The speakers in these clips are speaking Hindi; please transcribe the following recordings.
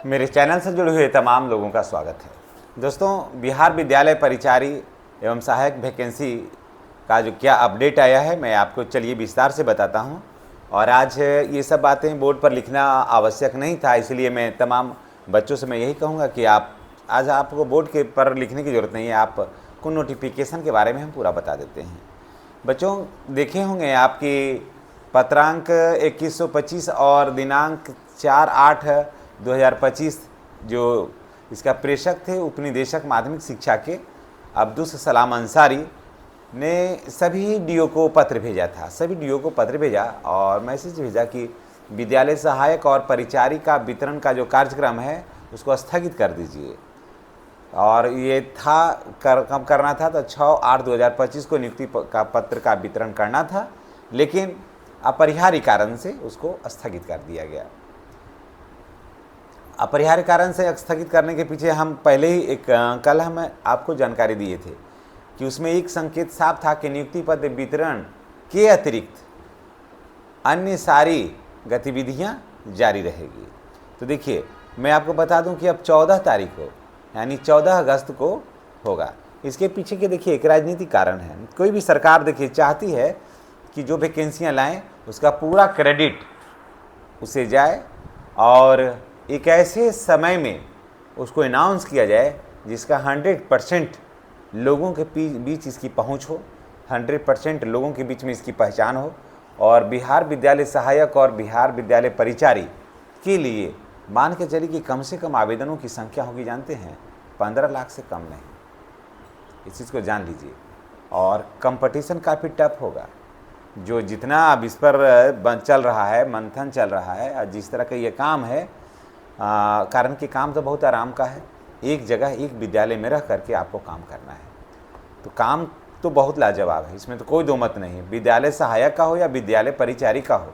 मेरे चैनल से जुड़े हुए तमाम लोगों का स्वागत है। दोस्तों, बिहार विद्यालय परिचारी एवं सहायक वैकेंसी का जो क्या अपडेट आया है, मैं आपको चलिए विस्तार से बताता हूं। और आज ये सब बातें बोर्ड पर लिखना आवश्यक नहीं था, इसलिए मैं तमाम बच्चों से मैं यही कहूँगा कि आज आपको बोर्ड के पर लिखने की ज़रूरत नहीं है, आपको नोटिफिकेशन के बारे में हम पूरा बता देते हैं। बच्चों, देखे होंगे आपकी पत्रांक 2125 और दिनांक 4/8/2025 जो इसका प्रेषक थे उपनिदेशक माध्यमिक शिक्षा के अब्दुस सलाम अंसारी ने सभी डीओ को पत्र भेजा था। सभी डीओ को पत्र भेजा और मैसेज भेजा कि विद्यालय सहायक और परिचारी का वितरण का जो कार्यक्रम है उसको स्थगित कर दीजिए। और ये था कब करना था, तो 6/8/2025 को नियुक्ति का पत्र का वितरण करना था, लेकिन अपरिहार्य कारण से उसको स्थगित कर दिया गया। अपरिहार्य कारण से स्थगित करने के पीछे हम पहले ही कल हम आपको जानकारी दिए थे कि उसमें एक संकेत साफ था कि नियुक्ति पत्र वितरण के अतिरिक्त अन्य सारी गतिविधियां जारी रहेगी। तो देखिए, मैं आपको बता दूं कि अब 14 तारीख को यानी 14 अगस्त को होगा। इसके पीछे के देखिए एक राजनीतिक कारण है। कोई भी सरकार देखिए चाहती है कि जो वैकेंसियाँ लाएँ उसका पूरा क्रेडिट उसे जाए और एक ऐसे समय में उसको अनाउंस किया जाए जिसका 100% लोगों के बीच इसकी पहुंच हो, 100% लोगों के बीच में इसकी पहचान हो। और बिहार विद्यालय सहायक और बिहार विद्यालय परिचारी के लिए मान के चलिए कि कम से कम आवेदनों की संख्या होगी, जानते हैं, 15 लाख से कम नहीं। इस चीज़ को जान लीजिए। और कंपटीशन काफ़ी टफ होगा। जो जितना अब इस पर चल रहा है, मंथन चल रहा है, और जिस तरह का ये काम है, कारण कि काम तो बहुत आराम का है। एक जगह एक विद्यालय में रह करके आपको काम करना है, तो काम तो बहुत लाजवाब है, इसमें तो कोई दो मत नहीं। विद्यालय सहायक का हो या विद्यालय परिचारी का हो,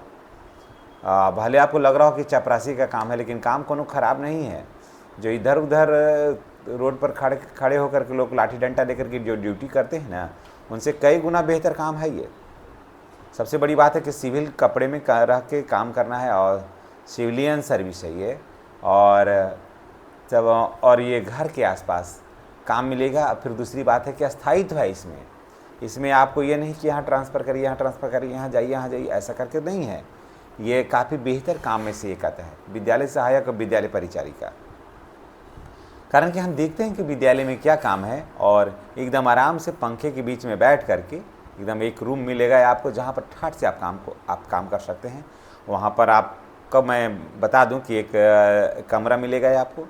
भले आपको लग रहा हो कि चपरासी का काम है, लेकिन काम कोनो ख़राब नहीं है। जो इधर उधर रोड पर खड़े होकर के लोग लाठी डंडा लेकर के जो ड्यूटी करते हैं ना, उनसे कई गुना बेहतर काम है ये। सबसे बड़ी बात है कि सिविल कपड़े में रह के काम करना है और सिविलियन सर्विस है ये। और ये घर के आसपास काम मिलेगा। फिर दूसरी बात है कि स्थायित्व है इसमें आपको ये नहीं कि यहाँ ट्रांसफ़र करिए, यहाँ ट्रांसफ़र करिए, यहाँ जाइए, ऐसा करके नहीं है। ये काफ़ी बेहतर काम में से एक आता है विद्यालय सहायक और विद्यालय परिचारी का। कारण कि हम देखते हैं कि विद्यालय में क्या काम है, और एकदम आराम से पंखे के बीच में बैठ करके एकदम एक रूम मिलेगा आपको जहाँ पर ठाट से आप काम कर सकते हैं। वहाँ पर आपको मैं बता दूं कि एक कमरा मिलेगा आपको,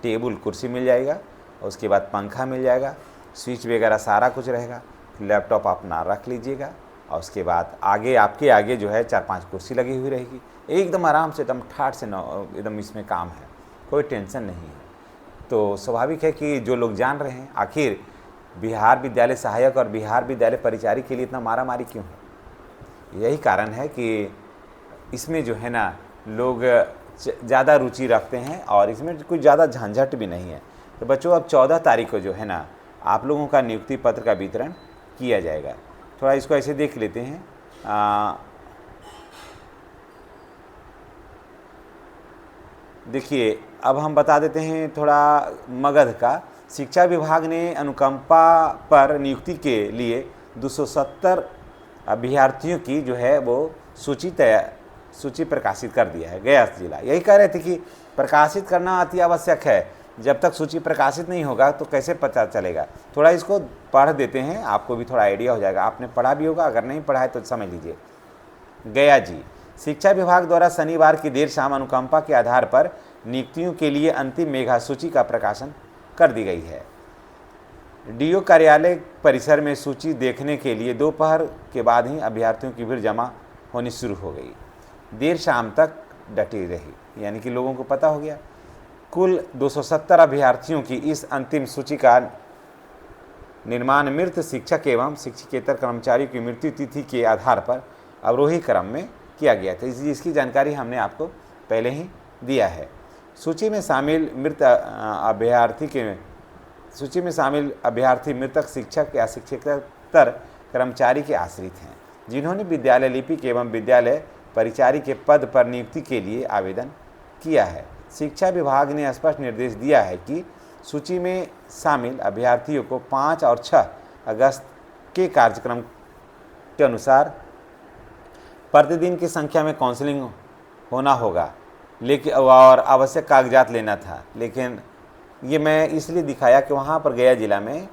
टेबल कुर्सी मिल जाएगा, और उसके बाद पंखा मिल जाएगा, स्विच वगैरह सारा कुछ रहेगा। लैपटॉप अपना रख लीजिएगा, और उसके बाद आपके आगे जो है 4-5 कुर्सी लगी हुई रहेगी। एकदम आराम से एकदम ठाट से एकदम इसमें काम है, कोई टेंशन नहीं है। तो स्वाभाविक है कि जो लोग जान रहे हैं आखिर बिहार विद्यालय सहायक और बिहार विद्यालय परिचारी के लिए इतना मारामारी क्यों है। यही कारण है कि इसमें जो है ना लोग ज़्यादा रुचि रखते हैं, और इसमें कुछ ज़्यादा झंझट भी नहीं है। तो बच्चों, अब 14 तारीख को जो है ना आप लोगों का नियुक्ति पत्र का वितरण किया जाएगा। थोड़ा इसको ऐसे देख लेते हैं। देखिए, अब हम बता देते हैं थोड़ा मगध का। शिक्षा विभाग ने अनुकंपा पर नियुक्ति के लिए 270 अभ्यर्थियों की जो है वो सूची प्रकाशित कर दिया है। गया जिला यही कह रहे थे कि प्रकाशित करना अति आवश्यक है। जब तक सूची प्रकाशित नहीं होगा तो कैसे पता चलेगा। थोड़ा इसको पढ़ देते हैं, आपको भी थोड़ा आइडिया हो जाएगा। आपने पढ़ा भी होगा, अगर नहीं पढ़ा है तो समझ लीजिए। गया जी, शिक्षा विभाग द्वारा शनिवार की देर शाम अनुकंपा के आधार पर नियुक्तियों के लिए अंतिम मेघा सूची का प्रकाशन कर दी गई है। डीओ कार्यालय परिसर में सूची देखने के लिए दोपहर के बाद ही अभ्यर्थियों की भीड़ जमा होनी शुरू हो गई। देर शाम तक डटी रही, यानी कि लोगों को पता हो गया। कुल 270 अभ्यर्थियों की इस अंतिम सूची का निर्माण मृत शिक्षक एवं शिक्षकेतर कर्मचारियों की मृत्यु तिथि के आधार पर अवरोही क्रम में किया गया था। इसकी जानकारी हमने आपको पहले ही दिया है। सूची में शामिल अभ्यर्थी मृतक शिक्षक या शिक्षकेतर कर्मचारी के आश्रित हैं, जिन्होंने विद्यालय लिपिक एवं विद्यालय परिचारी के पद पर नियुक्ति के लिए आवेदन किया है। शिक्षा विभाग ने स्पष्ट निर्देश दिया है कि सूची में शामिल अभ्यर्थियों को 5 और 6 अगस्त के कार्यक्रम के अनुसार प्रतिदिन की संख्या में काउंसलिंग होना होगा, लेकिन और आवश्यक कागजात लेना था। लेकिन ये मैं इसलिए दिखाया कि वहाँ पर गया जिला में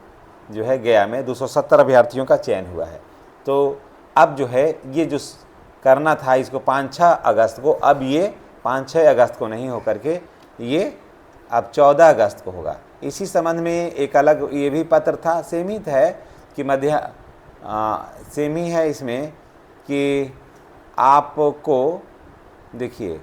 जो है, गया में 270 अभ्यर्थियों का चयन हुआ है। तो अब जो है ये जो करना था इसको 5-6 अगस्त को, अब ये 5-6 अगस्त को नहीं होकर के ये अब 14 अगस्त को होगा। इसी संबंध में एक अलग ये भी पत्र था, सेमित है कि सेम ही है इसमें कि आपको देखिए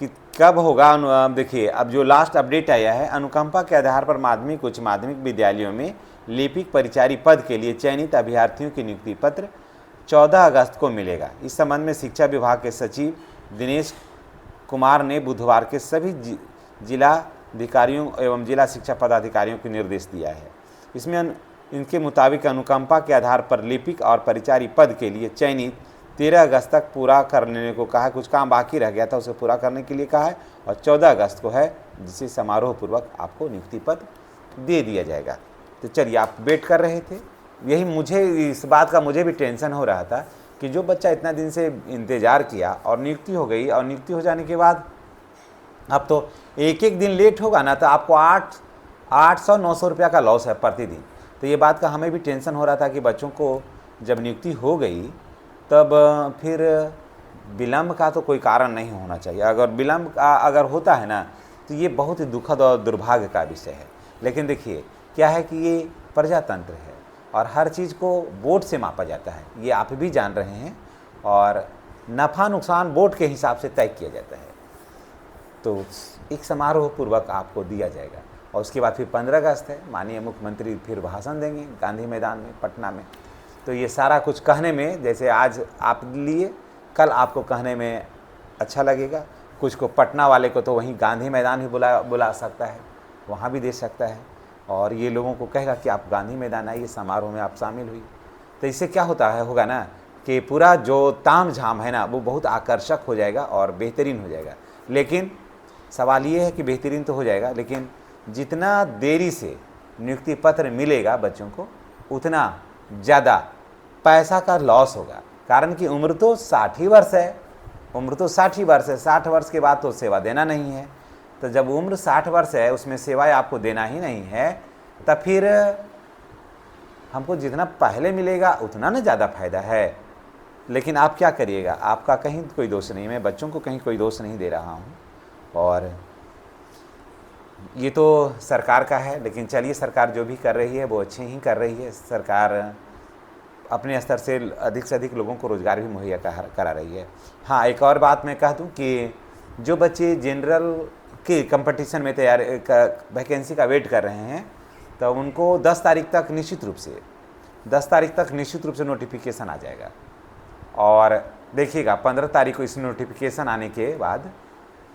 कि कब होगा। देखिए अब जो लास्ट अपडेट आया है, अनुकंपा के आधार पर माध्यमिक उच्च माध्यमिक विद्यालयों में लिपिक परिचारी पद के लिए चयनित अभ्यर्थियों की नियुक्ति पत्र 14 अगस्त को मिलेगा। इस संबंध में शिक्षा विभाग के सचिव दिनेश कुमार ने बुधवार के सभी जिलाधिकारियों एवं जिला शिक्षा पदाधिकारियों को निर्देश दिया है। इसमें इनके मुताबिक अनुकंपा के आधार पर लिपिक और परिचारी पद के लिए चयनित 13 अगस्त तक पूरा करने को कहा है। कुछ काम बाकी रह गया था, उसे पूरा करने के लिए कहा है, और 14 अगस्त को है जिसे समारोह पूर्वक आपको नियुक्ति पत्र दे दिया जाएगा। तो चलिए, आप वेट कर रहे थे, यही मुझे इस बात का मुझे भी टेंशन हो रहा था कि जो बच्चा इतना दिन से इंतज़ार किया और नियुक्ति हो गई, और नियुक्ति हो जाने के बाद अब तो एक एक दिन लेट होगा ना, तो आपको 800-900 रुपया का लॉस है प्रतिदिन। तो ये बात का हमें भी टेंशन हो रहा था कि बच्चों को जब नियुक्ति हो गई तब फिर विलम्ब का तो कोई कारण नहीं होना चाहिए। अगर विलम्ब अगर होता है ना, तो ये बहुत ही दुखद और दुर्भाग्य का विषय है। लेकिन देखिए क्या है कि ये प्रजातंत्र है और हर चीज़ को वोट से मापा जाता है, ये आप भी जान रहे हैं, और नफ़ा नुकसान वोट के हिसाब से तय किया जाता है। तो एक समारोह पूर्वक आपको दिया जाएगा, और उसके बाद फिर 15 अगस्त है, माननीय मुख्यमंत्री फिर भाषण देंगे गांधी मैदान में पटना में। तो ये सारा कुछ कहने में, जैसे आज आप लिए कल आपको कहने में अच्छा लगेगा, कुछ को पटना वाले को तो वहीं गांधी मैदान भी बुला सकता है, वहाँ भी दे सकता है, और ये लोगों को कहेगा कि आप गांधी मैदान आइए, समारोह में आप शामिल हुई। तो इससे क्या होगा ना कि पूरा जो ताम झाम है ना, वो बहुत आकर्षक हो जाएगा और बेहतरीन हो जाएगा। लेकिन सवाल ये है कि बेहतरीन तो हो जाएगा, लेकिन जितना देरी से नियुक्ति पत्र मिलेगा बच्चों को, उतना ज़्यादा पैसा का लॉस होगा। कारण कि उम्र तो 60 ही वर्ष है, 60 वर्ष के बाद तो सेवा देना नहीं है। तो जब उम्र 60 वर्ष है, उसमें सेवाएं आपको देना ही नहीं है, तब फिर हमको जितना पहले मिलेगा उतना ना ज़्यादा फायदा है। लेकिन आप क्या करिएगा, आपका कहीं कोई दोष नहीं, मैं बच्चों को कहीं कोई दोष नहीं दे रहा हूँ, और ये तो सरकार का है। लेकिन चलिए, सरकार जो भी कर रही है वो अच्छी ही कर रही है। सरकार अपने स्तर से अधिक लोगों को रोज़गार भी मुहैया करा रही है। हाँ, एक और बात मैं कह दूँ कि जो बच्चे जनरल के कंपटीशन में वैकेंसी का वेट कर रहे हैं, तो उनको 10 तारीख तक निश्चित रूप से नोटिफिकेशन आ जाएगा। और देखिएगा 15 तारीख को इस नोटिफिकेशन आने के बाद,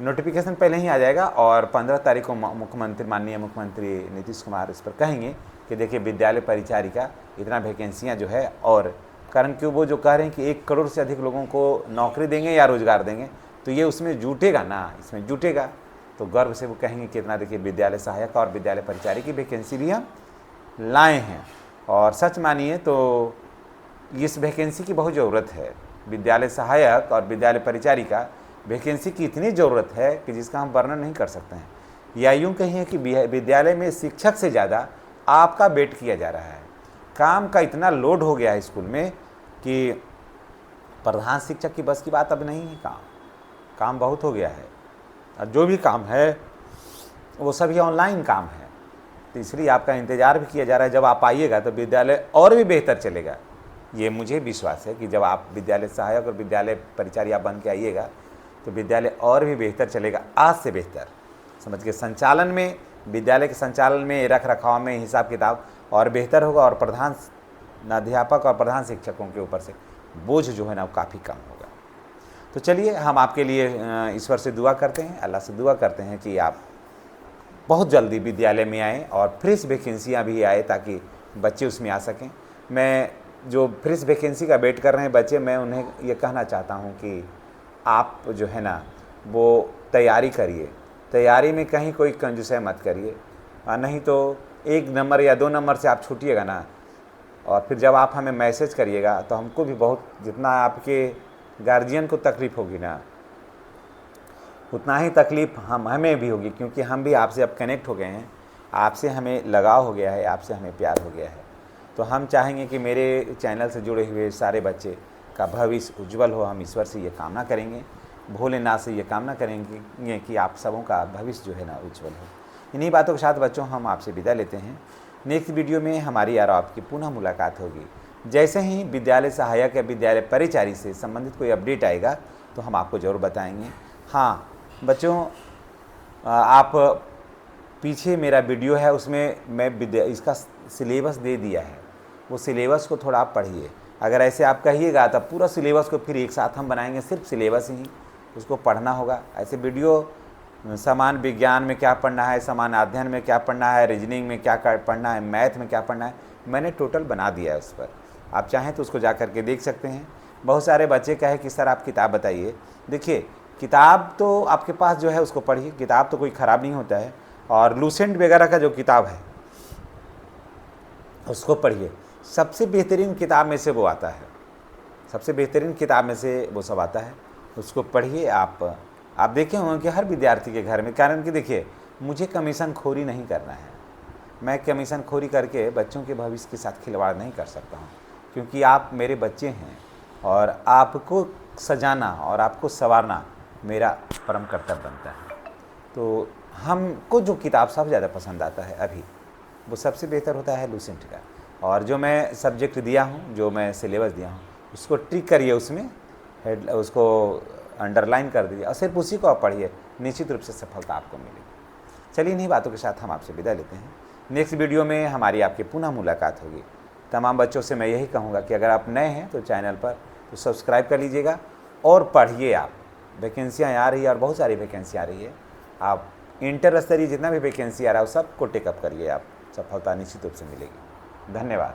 नोटिफिकेशन पहले ही आ जाएगा, और 15 तारीख को माननीय मुख्यमंत्री नीतीश कुमार इस पर कहेंगे कि देखिए विद्यालय परिचारिका इतना वैकेंसियाँ जो है, और कारण कि वो जो कह रहे हैं कि 1 करोड़ से अधिक लोगों को नौकरी देंगे या रोज़गार देंगे, तो ये उसमें जुटेगा ना, इसमें जुटेगा तो गर्व से वो कहेंगे कि इतना देखिए विद्यालय सहायक और विद्यालय परिचारी की वैकेंसी भी हम लाए हैं। और सच मानिए तो इस वैकेंसी की बहुत ज़रूरत है, विद्यालय सहायक और विद्यालय परिचारी का वैकेंसी की इतनी ज़रूरत है कि जिसका हम वर्णन नहीं कर सकते हैं। या यूँ कहिए कि विद्यालय में शिक्षक से ज़्यादा आपका वेट किया जा रहा है। काम का इतना लोड हो गया है स्कूल में कि प्रधान शिक्षक की बस की बात अब नहीं है। काम बहुत हो गया है, और जो भी काम है वो सभी ऑनलाइन काम है। तो इसलिए आपका इंतज़ार भी किया जा रहा है। जब आप आइएगा तो विद्यालय और भी बेहतर चलेगा, ये मुझे विश्वास है कि जब आप विद्यालय सहायक और विद्यालय परिचारी आप बन के आइएगा तो विद्यालय और भी बेहतर चलेगा, आज से बेहतर समझ के संचालन में, विद्यालय के संचालन में, रख रखाव में, हिसाब किताब और बेहतर होगा, और प्रधान अध्यापक और प्रधान शिक्षकों के ऊपर से बोझ जो है ना वो काफ़ी कम होगा। तो चलिए, हम आपके लिए ईश्वर से दुआ करते हैं, अल्लाह से दुआ करते हैं कि आप बहुत जल्दी विद्यालय में आएँ और फ्रेश वैकेंसियाँ भी आए ताकि बच्चे उसमें आ सकें। मैं जो फ्रेश वैकेंसी का वेट कर रहे हैं बच्चे, मैं उन्हें ये कहना चाहता हूँ कि आप जो है ना वो तैयारी करिए। तैयारी में कहीं कोई कंजूसी मत करिए, और नहीं तो 1 नंबर या 2 नंबर से आप छूटिएगा ना, और फिर जब आप हमें मैसेज करिएगा तो हमको भी बहुत, जितना आपके गार्जियन को तकलीफ़ होगी ना, उतना ही तकलीफ़ हमें भी होगी, क्योंकि हम भी आपसे अब कनेक्ट हो गए हैं, आपसे हमें लगाव हो गया है, आपसे हमें प्यार हो गया है। तो हम चाहेंगे कि मेरे चैनल से जुड़े हुए सारे बच्चे का भविष्य उज्जवल हो। हम ईश्वर से ये कामना करेंगे, भोलेनाथ से ये कामना करेंगे कि आप सबों का भविष्य जो है ना उज्जवल हो। इन्हीं बातों के साथ बच्चों हम आपसे विदा लेते हैं। नेक्स्ट वीडियो में हमारी और आपकी पुनः मुलाकात होगी। जैसे ही विद्यालय सहायक या विद्यालय परिचारी से संबंधित कोई अपडेट आएगा तो हम आपको ज़रूर बताएंगे। हाँ बच्चों, आप पीछे मेरा वीडियो है, उसमें मैं इसका सिलेबस दे दिया है, वो सिलेबस को थोड़ा आप पढ़िए। अगर ऐसे आप कहिएगा तब पूरा सिलेबस को फिर एक साथ हम बनाएंगे, सिर्फ सिलेबस ही उसको पढ़ना होगा। ऐसे वीडियो समान विज्ञान में क्या पढ़ना है, समान अध्ययन में क्या पढ़ना है, रीजनिंग में क्या पढ़ना है, मैथ में क्या पढ़ना है, मैंने टोटल बना दिया है उस पर। आप चाहें तो उसको जा कर के देख सकते हैं। बहुत सारे बच्चे कहे कि सर आप किताब बताइए। देखिए किताब तो आपके पास जो है उसको पढ़िए, किताब तो कोई ख़राब नहीं होता है, और लूसेंट वगैरह का जो किताब है उसको पढ़िए। सबसे बेहतरीन किताब में से वो आता है, सबसे बेहतरीन किताब में से वो सब आता है, उसको पढ़िए। आप देखे होंगे कि हर विद्यार्थी के घर में, कारण कि देखिए मुझे कमीशन खोरी नहीं करना है, मैं कमीशन खोरी करके बच्चों के भविष्य के साथ खिलवाड़ नहीं कर सकता हूँ, क्योंकि आप मेरे बच्चे हैं और आपको सजाना और आपको संवारना मेरा परम कर्तव्य बनता है। तो हमको जो किताब सबसे ज़्यादा पसंद आता है अभी, वो सबसे बेहतर होता है लूसेंट का। और जो मैं सब्जेक्ट दिया हूँ, जो मैं सिलेबस दिया हूँ, उसको ट्रिक करिए, उसमें उसको अंडरलाइन कर दीजिए और सिर्फ उसी को आप पढ़िए, निश्चित रूप से सफलता आपको मिलेगी। चलिए इन्हीं बातों के साथ हम आपसे विदा लेते हैं। नेक्स्ट वीडियो में हमारी आपकी पुनः मुलाकात होगी। तमाम बच्चों से मैं यही कहूँगा कि अगर आप नए हैं तो चैनल पर तो सब्सक्राइब कर लीजिएगा और पढ़िए। आप वैकेंसियाँ आ रही है और बहुत सारी वैकेंसी आ रही है, आप इंटर स्तरीय जितना भी वैकेंसी आ रहा है वो सबको टेकअप करिए, आप सफलता निश्चित रूप से मिलेगी। धन्यवाद।